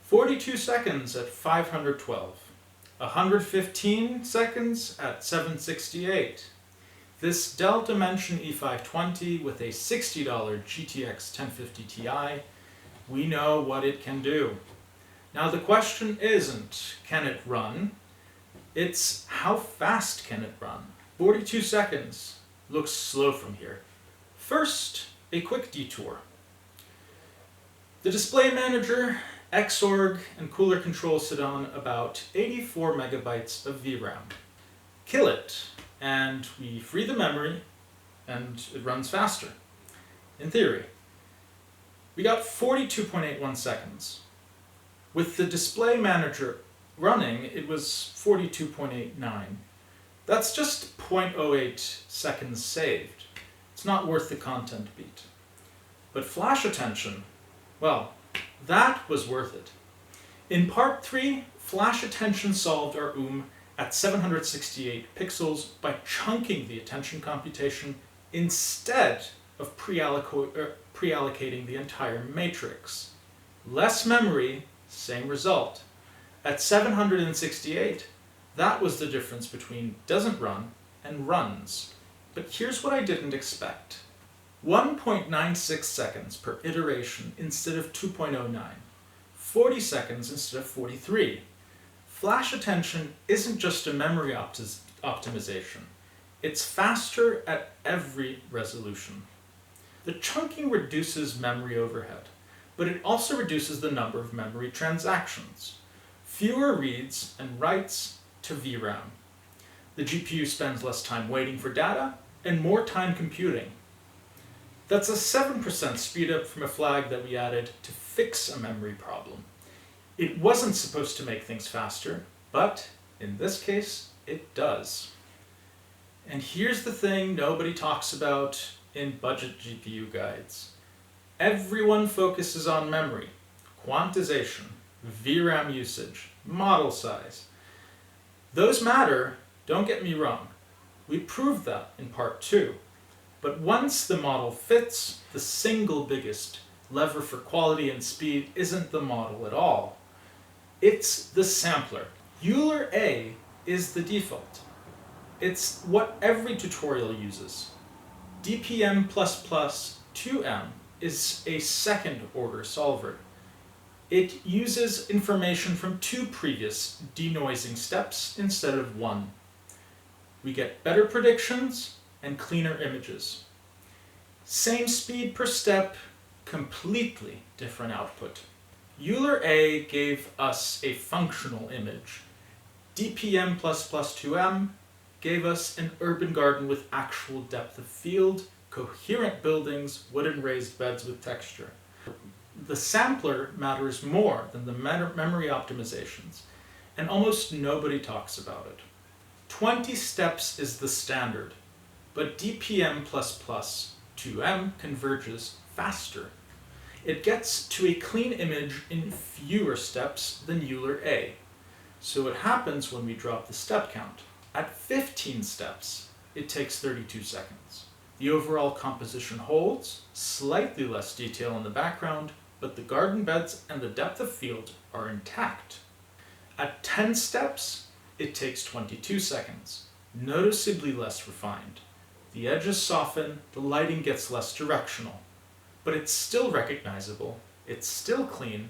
42 seconds at 512. 115 seconds at 768. This Dell Dimension E520 with a $60 GTX 1050 Ti, we know what it can do. Now the question isn't, can it run? It's how fast can it run? 42 seconds looks slow from here. First, a quick detour. The display manager, Xorg, and cooler control sit on about 84 megabytes of VRAM. Kill it, and we free the memory, and it runs faster. In theory. We got 42.81 seconds. With the display manager running, it was 42.89. That's just 0.08 seconds saved. It's not worth the content beat. But flash attention, well, that was worth it. In part 3, flash attention solved our at 768 pixels by chunking the attention computation instead of pre-allocating the entire matrix. Less memory, same result. At 768, that was the difference between doesn't run and runs. But here's what I didn't expect. 1.96 seconds per iteration instead of 2.09. 40 seconds instead of 43. Flash attention isn't just a memory optimization. It's faster at every resolution. The chunking reduces memory overhead, but it also reduces the number of memory transactions. Fewer reads and writes to VRAM. The GPU spends less time waiting for data and more time computing. That's a 7% speedup from a flag that we added to fix a memory problem. It wasn't supposed to make things faster, but in this case, it does. And here's the thing nobody talks about in budget GPU guides. Everyone focuses on memory, quantization, VRAM usage, model size. Those matter, don't get me wrong. We proved that in part 2. But once the model fits, the single biggest lever for quality and speed isn't the model at all. It's the sampler. Euler A is the default. It's what every tutorial uses. DPM++2M is a second order solver. It uses information from 2 previous denoising steps instead of 1. We get better predictions and cleaner images. Same speed per step, completely different output. Euler A gave us a functional image. DPM++2M gave us an urban garden with actual depth of field, coherent buildings, wooden raised beds with texture. The sampler matters more than the memory optimizations, and almost nobody talks about it. 20 steps is the standard, but DPM++2M converges faster. It gets to a clean image in fewer steps than Euler A. So what happens when we drop the step count? At 15 steps, it takes 32 seconds. The overall composition holds, slightly less detail in the background, but the garden beds and the depth of field are intact. At 10 steps, it takes 22 seconds, noticeably less refined. The edges soften, the lighting gets less directional, but it's still recognizable, it's still clean,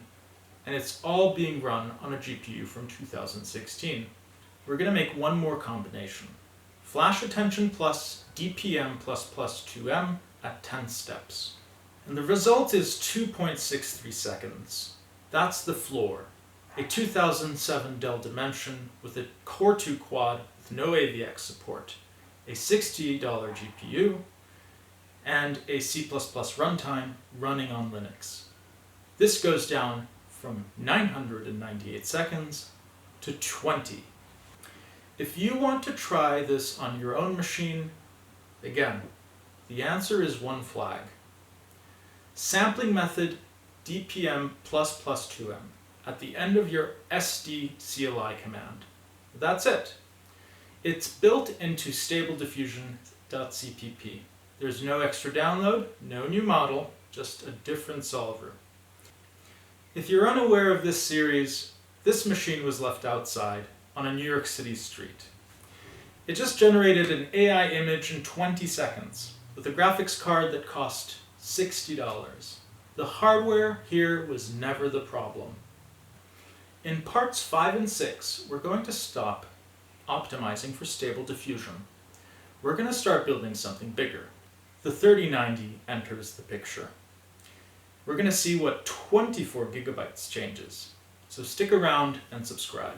and it's all being run on a GPU from 2016. We're going to make one more combination. Flash attention plus DPM++2M at 10 steps. And the result is 2.63 seconds. That's the floor. A 2007 Dell Dimension with a Core 2 quad with no AVX support, a $60 GPU, and a C++ runtime running on Linux. This goes down from 998 seconds to 20. If you want to try this on your own machine, again, the answer is one flag. Sampling method DPM++2M at the end of your SD CLI command. That's it. It's built into stable-diffusion.cpp. There's no extra download, no new model, just a different solver. If you're unaware of this series, this machine was left outside on a New York City street. It just generated an AI image in 20 seconds with a graphics card that cost $60. The hardware here was never the problem. In parts 5 and 6, we're going to stop optimizing for stable diffusion. We're going to start building something bigger. The 3090 enters the picture. We're going to see what 24 gigabytes changes. So stick around and subscribe.